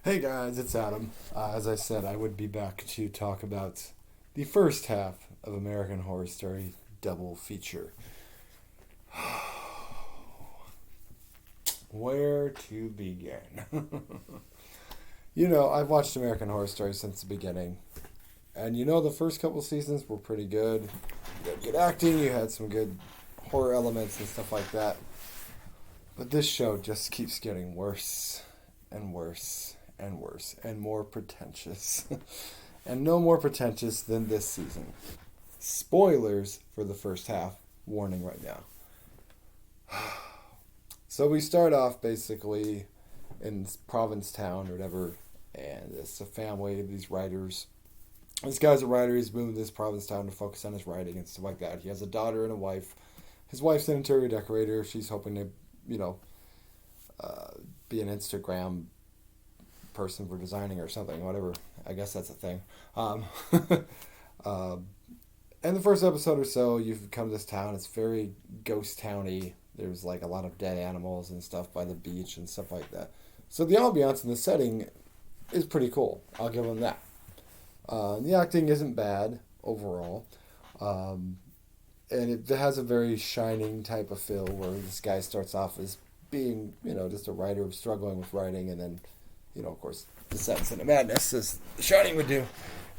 Hey guys, it's Adam. As I said, I would be back to talk about the first half of American Horror Story double feature. Where to begin? I've watched American Horror Story since the beginning. And the first couple seasons were pretty good. You had good acting, you had some good horror elements and stuff like that. But this show just keeps getting worse and worse and worse and more pretentious. And no more pretentious than this season. Spoilers for the first half. Warning right now. So we start off basically in Provincetown or whatever, and it's a family of these writers. This guy's a writer. He's moved to this Provincetown to focus on his writing and stuff like that. He has a daughter and a wife. His wife's an interior decorator. She's hoping to, be an Instagram person for designing or something, whatever. I guess that's a thing. And the first episode or so, you've come to this town. It's very ghost towny. There's like a lot of dead animals and stuff by the beach and stuff like that. So the ambiance and the setting is pretty cool. I'll give them that. The acting isn't bad overall. And it has a very Shining type of feel where this guy starts off as being, just a writer struggling with writing, and then, of course, descends into madness as The Shining would do.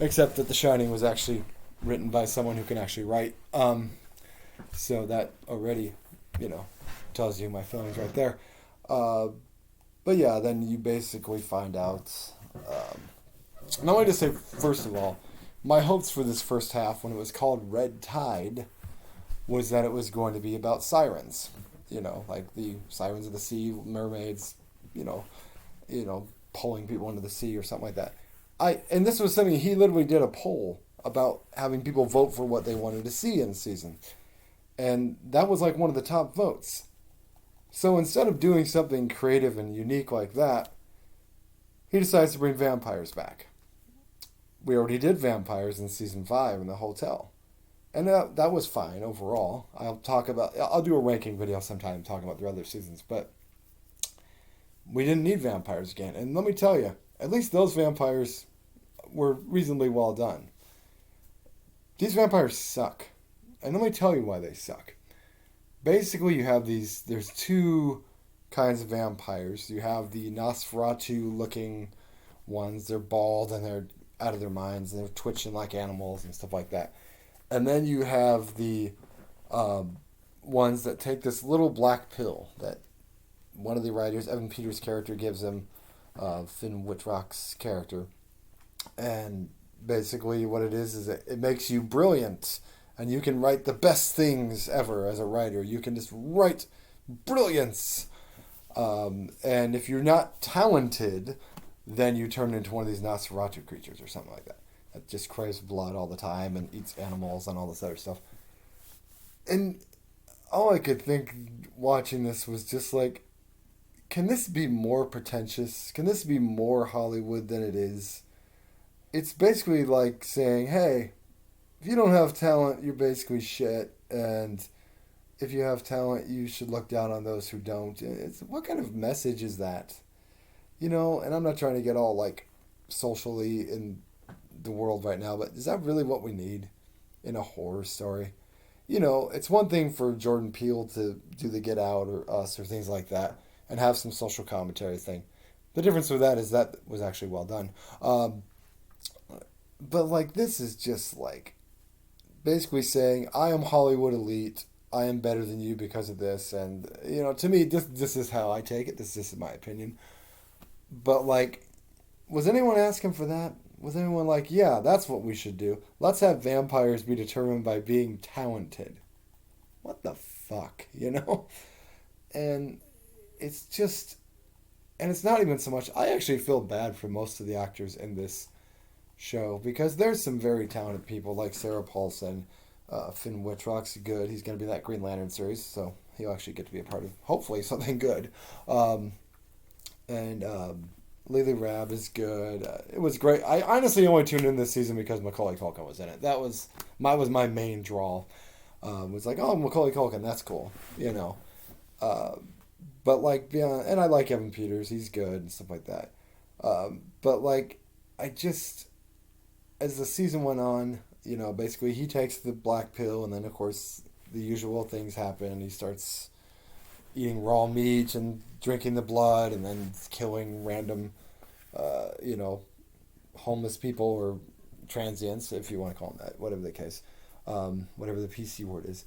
Except that The Shining was actually written by someone who can actually write. So that already, tells you my feelings right there. But yeah, then you basically find out. And I wanted to say, first of all, my hopes for this first half, when it was called Red Tide, was that it was going to be about sirens. Like the sirens of the sea, mermaids, pulling people into the sea or something like that. And this was something, he literally did a poll about having people vote for what they wanted to see in the season. And that was like one of the top votes. So instead of doing something creative and unique like that, he decides to bring vampires back. We already did vampires in season 5 in the hotel. And that was fine overall. I'll do a ranking video sometime talking about the other seasons, but we didn't need vampires again. And let me tell you, at least those vampires were reasonably well done. These vampires suck. And let me tell you why they suck. Basically, you have there's two kinds of vampires. You have the Nosferatu-looking ones. They're bald and they're out of their minds and they're twitching like animals and stuff like that. And then you have the ones that take this little black pill that one of the writers, Evan Peters' character, gives him, Finn Wittrock's character. And basically what it is it makes you brilliant. And you can write the best things ever as a writer. You can just write brilliance. And if you're not talented, then you turn into one of these Nosferatu creatures or something like that. That just craves blood all the time and eats animals and all this other stuff. And all I could think watching this was just like, can this be more pretentious? Can this be more Hollywood than it is? It's basically like saying, hey, if you don't have talent, you're basically shit. And if you have talent, you should look down on those who don't. What kind of message is that? And I'm not trying to get all like socially in the world right now, but is that really what we need in a horror story? It's one thing for Jordan Peele to do the Get Out or Us or things like that and have some social commentary thing. The difference with that is that was actually well done. But like this is just like basically saying, I am Hollywood elite. I am better than you because of this. And, to me, this is how I take it. This is my opinion. But like, was anyone asking for that? Was anyone like, yeah, that's what we should do. Let's have vampires be determined by being talented. What the fuck, And it's just, and it's not even so much, I actually feel bad for most of the actors in this show because there's some very talented people like Sarah Paulson. Finn Wittrock's good. He's going to be that Green Lantern series, so he'll actually get to be a part of, hopefully, something good. And Lily Rabb is good. It was great. I honestly only tuned in this season because Macaulay Culkin was in it. That was my main draw. It was like, oh, Macaulay Culkin, that's cool, But like, yeah, and I like Evan Peters. He's good and stuff like that. But like, I just as the season went on, basically he takes the black pill, and then of course the usual things happen. He starts eating raw meat and drinking the blood, and then killing random, uh, you know, homeless people or transients, if you want to call them that, whatever the case, whatever the PC word is,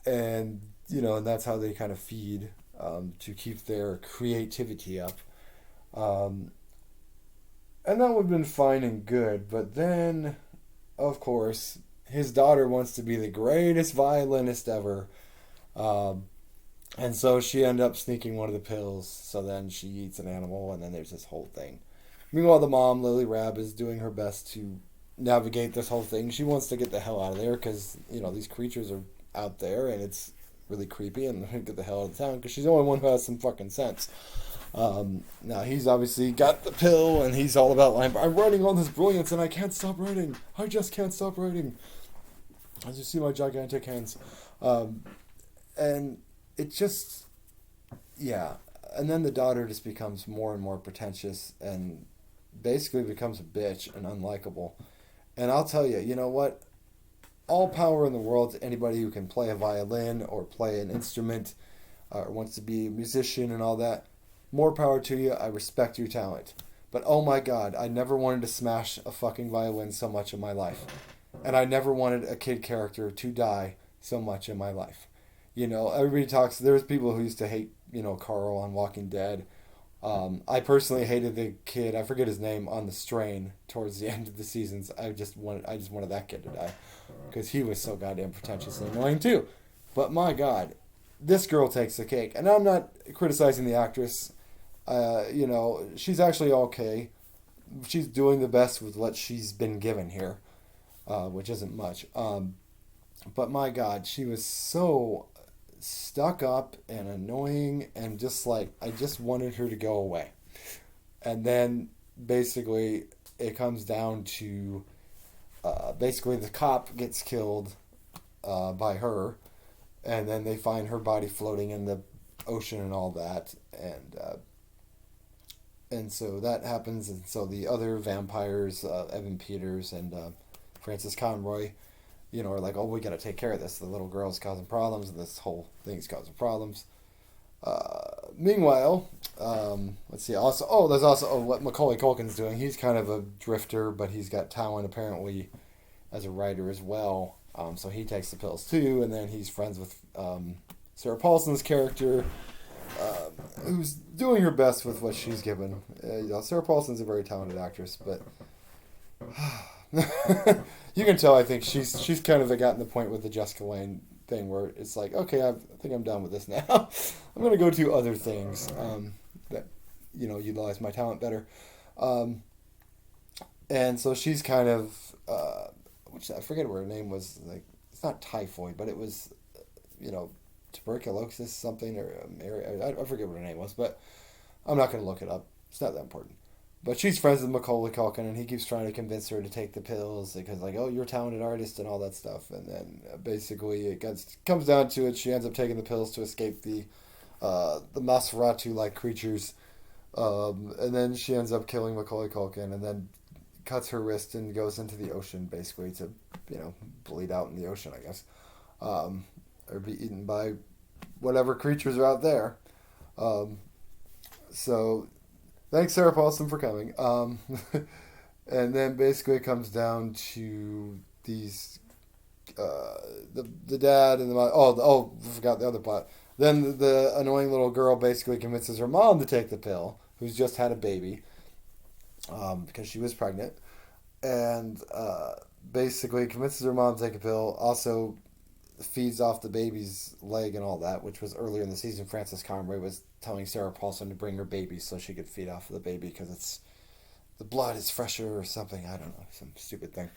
and and that's how they kind of feed to keep their creativity up. Um, and that would have been fine and good, but then, of course, his daughter wants to be the greatest violinist ever. Um, and so she ended up sneaking one of the pills. So then she eats an animal, and then there's this whole thing. Meanwhile, the mom, Lily Rab, is doing her best to navigate this whole thing. She wants to get the hell out of there because, these creatures are out there and it's really creepy, and get the hell out of town because she's the only one who has some fucking sense. Now, he's obviously got the pill and he's all about, I'm writing all this brilliance and I can't stop writing. I just can't stop writing. As you see my gigantic hands. Um, and it just, yeah. And then the daughter just becomes more and more pretentious and basically becomes a bitch and unlikable. And I'll tell you, you know what? All power in the world to anybody who can play a violin or play an instrument or wants to be a musician and all that. More power to you. I respect your talent. But oh my god, I never wanted to smash a fucking violin so much in my life. And I never wanted a kid character to die so much in my life. Everybody talks, there's people who used to hate, Carl on Walking Dead. I personally hated the kid, I forget his name, on the strain towards the end of the seasons. I just wanted that kid to die. Because he was so goddamn pretentious and annoying too. But my god, this girl takes the cake. And I'm not criticizing the actress. She's actually okay. She's doing the best with what she's been given here, which isn't much. But my God, she was so stuck up and annoying, and just like I just wanted her to go away. And then basically it comes down to basically the cop gets killed by her, and then they find her body floating in the ocean and all that, and so that happens, and so the other vampires, Evan Peters and Francis Conroy, are like, oh, we got to take care of this. The little girl's causing problems, and this whole thing's causing problems. Meanwhile, let's see. Also, there's also what Macaulay Culkin's doing. He's kind of a drifter, but he's got talent apparently as a writer as well. So he takes the pills too, and then he's friends with Sarah Paulson's character, who's doing her best with what she's given. Sarah Paulson's a very talented actress, but you can tell. I think she's kind of gotten the point with the Jessica Lange thing where it's like, okay, I think I'm done with this now. I'm gonna go do other things that utilize my talent better. Um, and so she's kind of, which I forget what her name was. Like, it's not typhoid, but it was, you know, tuberculosis something, or I forget what her name was, but I'm not going to look it up. It's not that important. But she's friends with Macaulay Culkin, and he keeps trying to convince her to take the pills because, like, oh, you're a talented artist and all that stuff. And then basically comes down to it. She ends up taking the pills to escape the Nosferatu-like creatures. And then she ends up killing Macaulay Culkin, and then cuts her wrist and goes into the ocean, basically, to, bleed out in the ocean, I guess. Or be eaten by whatever creatures are out there. So, thanks, Sarah Paulson, for coming. And then basically it comes down to these, the dad and the mom. I forgot the other plot. Then the annoying little girl basically convinces her mom to take the pill, who's just had a baby, because she was pregnant, and basically convinces her mom to take a pill. Also feeds off the baby's leg and all that, which was earlier in the season. Frances Conroy was telling Sarah Paulson to bring her baby so she could feed off of the baby because the blood is fresher or something. I don't know, some stupid thing.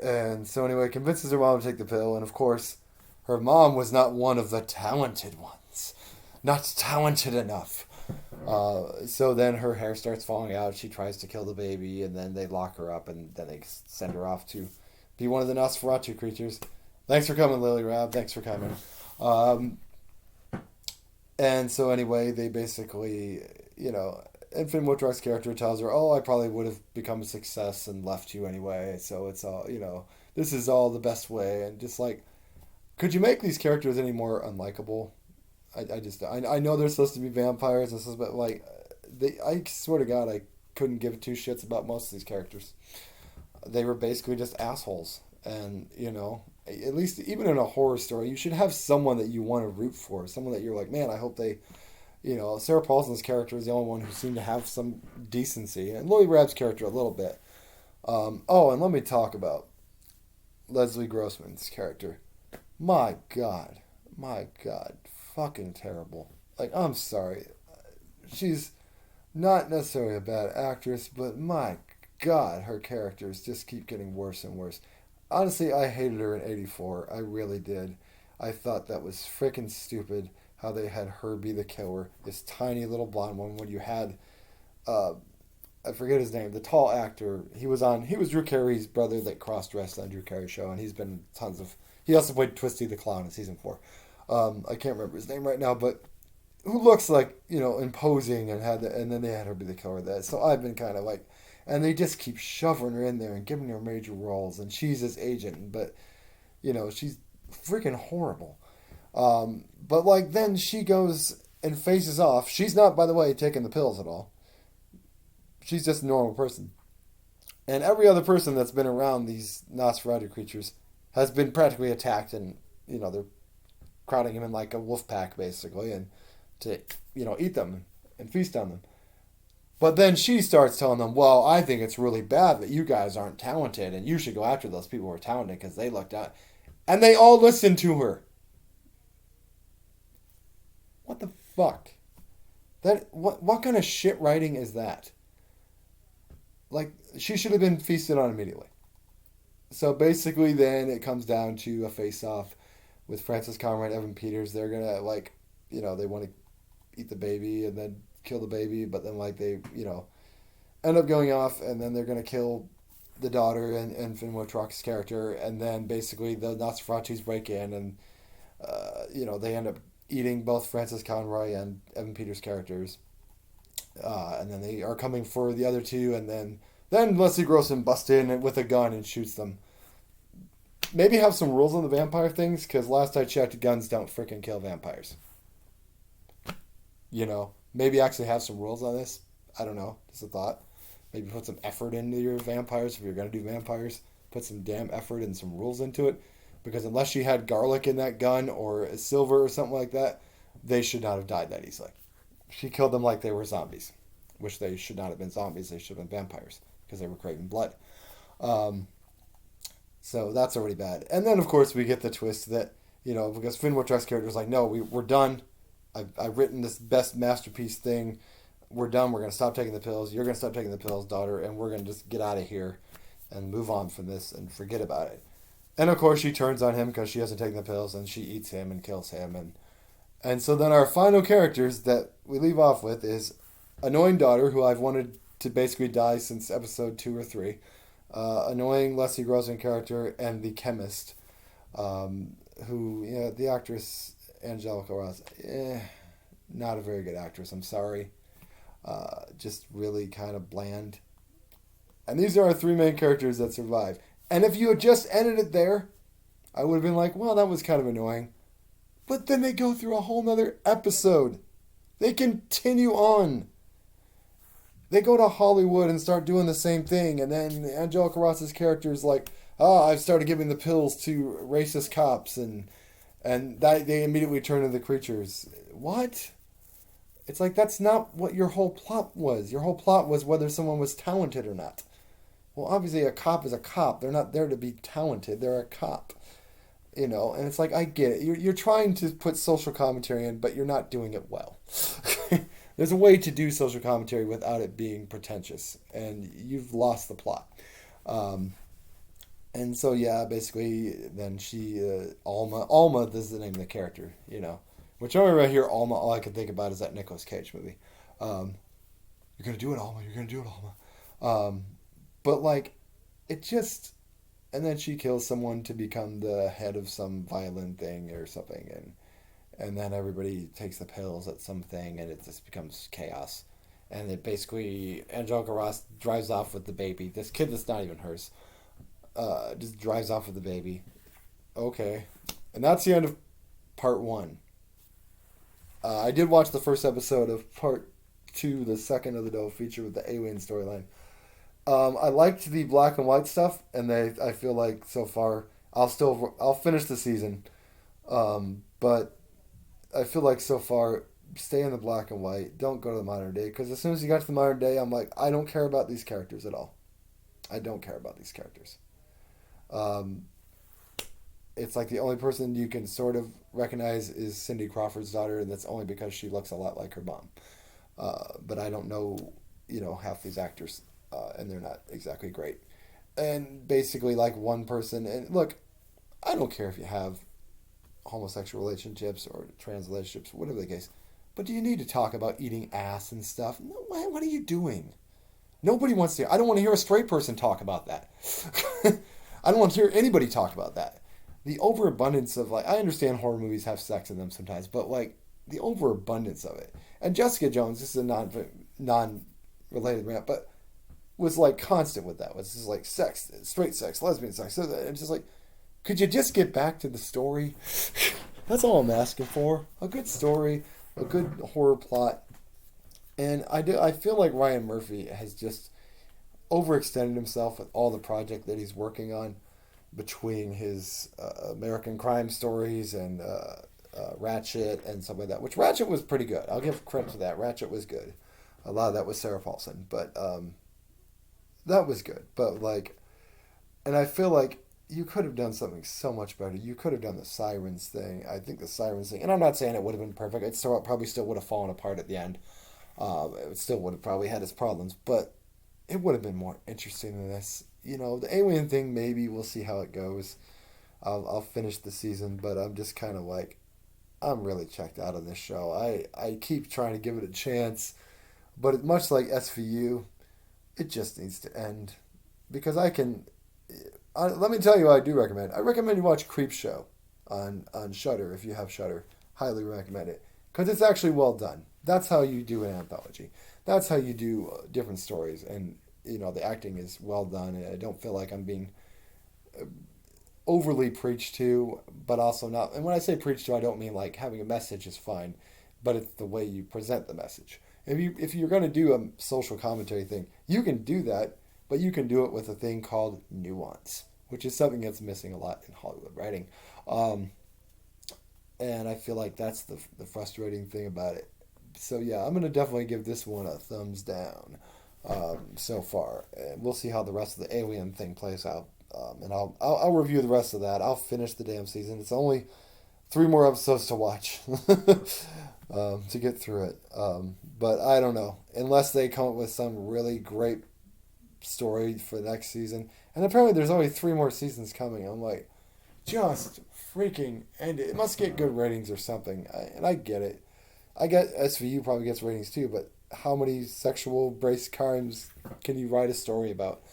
And so anyway, convinces her mom to take the pill, and of course, her mom was not one of the talented ones, not talented enough. So then her hair starts falling out. She tries to kill the baby, and then they lock her up, and then they send her off to be one of the Nosferatu creatures. Thanks for coming, Lily Rab. Thanks for coming. And so anyway, they basically, and Finn Wittrock's character tells her, "Oh, I probably would have become a success and left you anyway. So it's all this is all the best way." And just like, could you make these characters any more unlikable? I know they're supposed to be vampires and stuff, but like, I swear to God, I couldn't give two shits about most of these characters. They were basically just assholes, and at least even in a horror story, you should have someone that you want to root for, someone that you're like, man, I hope they. Sarah Paulson's character is the only one who seemed to have some decency, and Lily Rabb's character a little bit. And let me talk about Leslie Grossman's character. My God, fucking terrible. Like, I'm sorry, she's not necessarily a bad actress, but my God, her characters just keep getting worse and worse. Honestly, I hated her in '84. I really did. I thought that was freaking stupid how they had her be the killer, this tiny little blonde one. When you had, uh, I forget his name, the tall actor. He was Drew Carey's brother that cross dressed on Drew Carey's show, and he's been tons of. He also played Twisty the Clown in season 4. I can't remember his name right now, but who looks like imposing and then they had her be the killer of that. So I've been kind of like, and they just keep shoving her in there and giving her major roles, and she's his agent, but she's freaking horrible. But like then she goes and faces off. She's not, by the way, taking the pills at all. She's just a normal person. And every other person that's been around these Nosferatu creatures has been practically attacked, and they're crowding him in like a wolf pack basically, and to eat them and feast on them. But then she starts telling them, well, I think it's really bad that you guys aren't talented, and you should go after those people who are talented because they looked out. And they all listen to her. What the fuck? What kind of shit writing is that? Like, she should have been feasted on immediately. So basically then it comes down to a face-off with Francis Conroy and Evan Peters. They're gonna they want to eat the baby and then kill the baby, but then like they, end up going off, and then they're gonna kill the daughter and Finn Wittrock's character, and then basically the Nosferatus break in, and they end up eating both Francis Conroy and Evan Peters' characters, and then they are coming for the other two, and then Leslie Grossman busts in with a gun and shoots them. Maybe have some rules on the vampire things, because last I checked, guns don't freaking kill vampires. Maybe actually have some rules on this. I don't know. Just a thought. Maybe put some effort into your vampires if you're going to do vampires. Put some damn effort and some rules into it. Because unless she had garlic in that gun or silver or something like that, they should not have died that easily. She killed them like they were zombies. Which they should not have been zombies. They should have been vampires. Because they were craving blood. So that's already bad. And then, of course, we get the twist that, because Finn Wittrock's character is like, no, we're done. I've written this best masterpiece thing. We're done. We're going to stop taking the pills. You're going to stop taking the pills, daughter, and we're going to just get out of here and move on from this and forget about it. And, of course, she turns on him because she hasn't taken the pills, and she eats him and kills him. And so then our final characters that we leave off with is annoying daughter, who I've wanted to basically die since episode 2 or 3. Annoying Leslie Grossman character, and the chemist, who, the actress Angelica Ross, not a very good actress, I'm sorry. Just really kind of bland. And these are our 3 main characters that survive. And if you had just ended it there, I would have been like, well, that was kind of annoying. But then they go through a whole nother episode. They continue on. They go to Hollywood and start doing the same thing, and then Angelica Ross's character is like, I've started giving the pills to racist cops, and that they immediately turn to the creatures. What? It's like, that's not what your whole plot was. Your whole plot was whether someone was talented or not. Well, obviously a cop is a cop. They're not there to be talented. They're a cop. And it's like, I get it. You're trying to put social commentary in, but you're not doing it well. There's a way to do social commentary without it being pretentious, and you've lost the plot. And so, yeah, basically, then she, Alma, this is the name of the character, Which I remember here, Alma, all I can think about is that Nicolas Cage movie. You're going to do it, Alma, you're going to do it, Alma. But, like, it just, and then she kills someone to become the head of some violent thing or something, and then everybody takes the pills at something, and it just becomes chaos. and it basically Angelica Ross drives off with the baby. This kid that's not even hers, just drives off with the baby. Okay, and that's the end of part one. I did watch the first episode of part two, the second of the double feature with the alien storyline. I liked the black and white stuff, and I feel like so far I'll finish the season, but I feel like so far stay in the black and white. Don't go to the modern day because as soon as you got to the modern day, I'm like I don't care about these characters at all. I don't care about these characters. Um, it's like the only person you can sort of recognize is Cindy Crawford's daughter, and that's only because she looks a lot like her mom. But I don't know, half these actors, and they're not exactly great. And basically, like one person, and look, I don't care if you have homosexual relationships or trans relationships, whatever the case. But do you need to talk about eating ass and stuff? No, what are you doing? Nobody wants to. I don't want to hear a straight person talk about that. I don't want to hear anybody talk about that. The overabundance of I understand horror movies have sex in them sometimes, but the overabundance of it. And Jessica Jones, this is a non related rant, but was constant with that. Was just sex, straight sex, lesbian sex. So it's just could you just get back to the story? That's all I'm asking for. A good story, a good horror plot. And I feel like Ryan Murphy has just overextended himself with all the project that he's working on between his American Crime Stories and Ratchet and stuff like that. Which Ratchet was pretty good. I'll give credit to that. Ratchet was good. A lot of that was Sarah Paulson, but that was good. But and I feel like you could have done something so much better. You could have done the Sirens thing. I think the Sirens thing, and I'm not saying it would have been perfect. It probably still would have fallen apart at the end. It still would have probably had its problems, but it would have been more interesting than this. The alien thing, maybe we'll see how it goes. I'll finish the season, but I'm just kind of I'm really checked out on this show. I keep trying to give it a chance, but much like SVU, it just needs to end. Because let me tell you what I do recommend. I recommend you watch Creepshow on Shudder if you have Shudder. Highly recommend it. Because it's actually well done. That's how you do an anthology. That's how you do different stories. And, the acting is well done. And I don't feel like I'm being overly preached to, but also not. And when I say preached to, I don't mean having a message is fine, but it's the way you present the message. If you're going to do a social commentary thing, you can do that, but you can do it with a thing called nuance, which is something that's missing a lot in Hollywood writing. And I feel like that's the frustrating thing about it. So yeah, I'm going to definitely give this one a thumbs down so far. And we'll see how the rest of the alien thing plays out. And I'll review the rest of that. I'll finish the damn season. It's only 3 more episodes to watch to get through it. But I don't know. Unless they come up with some really great story for the next season. And apparently there's only 3 more seasons coming. I'm just freaking end it. It must get good ratings or something. And I get it. I get SVU probably gets ratings too, but how many sexual based crimes can you write a story about?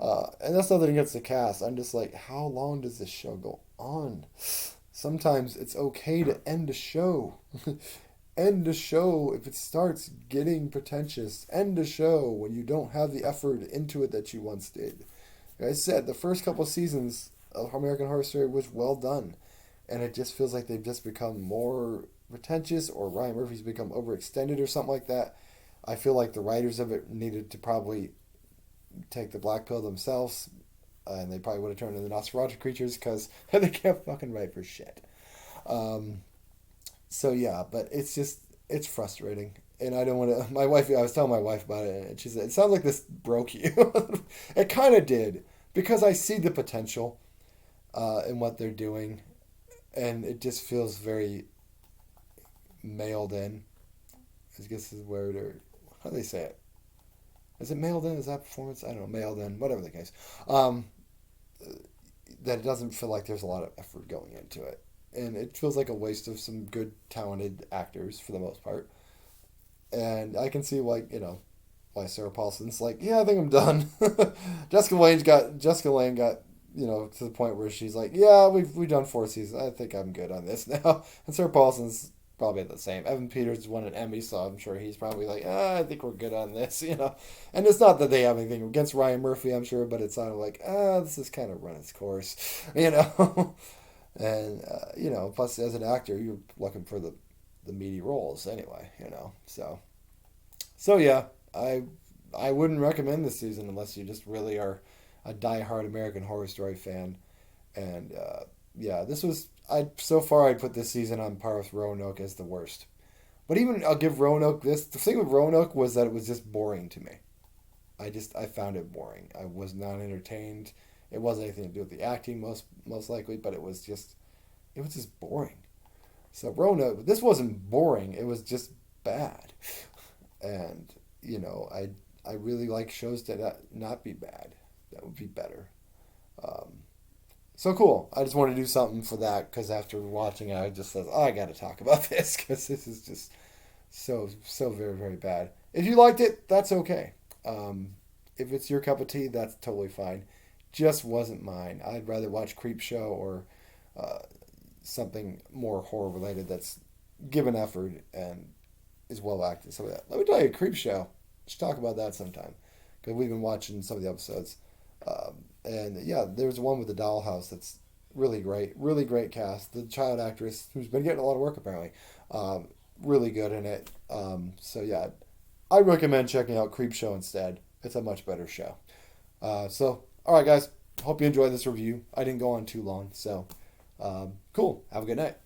And that's nothing against the cast. I'm just how long does this show go on? Sometimes it's okay to end a show. End a show if it starts getting pretentious. End a show when you don't have the effort into it that you once did. Like I said, the first couple seasons of American Horror Story was well done. And it just feels like they've just become more pretentious, or Ryan Murphy's become overextended or something like that. I feel like the writers of it needed to probably take the black pill themselves, and they probably would have turned into the Nosferatu creatures because they can't fucking write for shit. So yeah, but it's frustrating, and I don't want to. My wife, I was telling my wife about it, and she said, "It sounds like this broke you." It kind of did, because I see the potential in what they're doing, and it just feels very mailed in. I guess is where they're. How do they say it? Is it mailed in? Is that performance? I don't know. Mailed in. Whatever the case. That it doesn't feel like there's a lot of effort going into it. And it feels like a waste of some good, talented actors for the most part. And I can see why Sarah Paulson's yeah, I think I'm done. Jessica Lange got, to the point where she's yeah, we've done 4 seasons. I think I'm good on this now. And Sarah Paulson's probably the same. Evan Peters won an Emmy, so I'm sure he's probably like, I think we're good on this, you know. And it's not that they have anything against Ryan Murphy, I'm sure, but it's sort of like, this is kind of run its course, you know. And you know, plus as an actor, you're looking for the meaty roles anyway, you know. So yeah, I wouldn't recommend this season unless you just really are a diehard American Horror Story fan. And yeah, this was I so far I'd put this season on par with Roanoke as the worst. But even I'll give Roanoke this. The thing with Roanoke was that it was just boring to me. I found it boring. I was not entertained. It wasn't anything to do with the acting most likely, but it was just boring. So Roanoke, this wasn't boring. It was just bad. And you know, I really like shows that not be bad. That would be better. Um, so cool. I just want to do something for that because after watching it, I just said, oh, I got to talk about this because this is just so very very bad. If you liked it, that's okay. If it's your cup of tea, that's totally fine. Just wasn't mine. I'd rather watch Creep Show or uh, something more horror related that's given effort and is well acted. So that. Let me tell you, Creep Show. Let's talk about that sometime because we've been watching some of the episodes. And yeah, there's one with the dollhouse that's really great cast. The child actress who's been getting a lot of work apparently, really good in it. So yeah, I recommend checking out Creep Show instead. It's a much better show. So all right, guys, hope you enjoyed this review. I didn't go on too long, so cool. Have a good night.